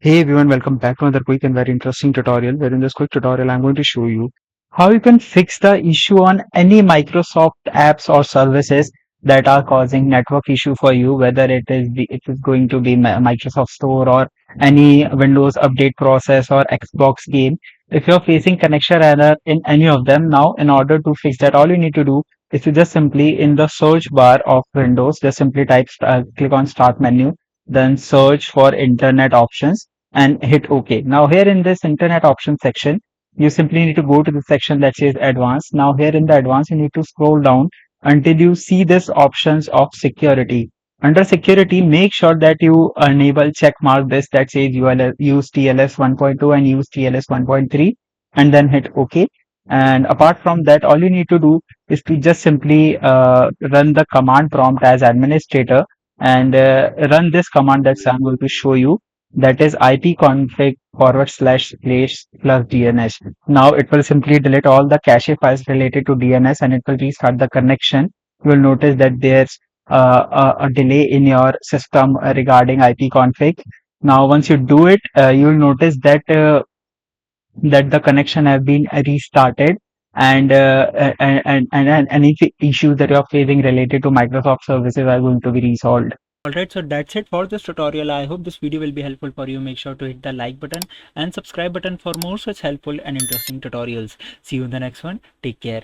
Hey everyone, welcome back to another quick and very interesting tutorial. Where in this quick tutorial, I'm going to show you how you can fix the issue on any Microsoft apps or services that are causing network issue for you, whether it is going to be Microsoft Store or any Windows update process or Xbox game. If you're facing connection error in any of them now, in order to fix that, all you need to do is to just simply in the search bar of Windows, just simply click on Start menu, then search for Internet options and hit OK. Now here in this internet options section, you simply need to go to the section that says advanced. Now here in the advanced, you need to scroll down until you see this options of security. Under security, make sure that you enable check mark this that says use TLS 1.2 and use TLS 1.3 and then hit OK. And apart from that, all you need to do is to just simply run the command prompt as administrator and run this command that I'm going to show you, that is ipconfig // plus DNS. Now it will simply delete all the cache files related to DNS and it will restart the connection. You will notice that there's a delay in your system regarding ipconfig. Now once you do it, you will notice that the connection have been restarted and any issues that you are facing related to Microsoft services are going to be resolved. Alright, so that's it for this tutorial. I hope this video will be helpful for you. Make sure to hit the like button and subscribe button for more such helpful and interesting tutorials. See you in the next one. Take care.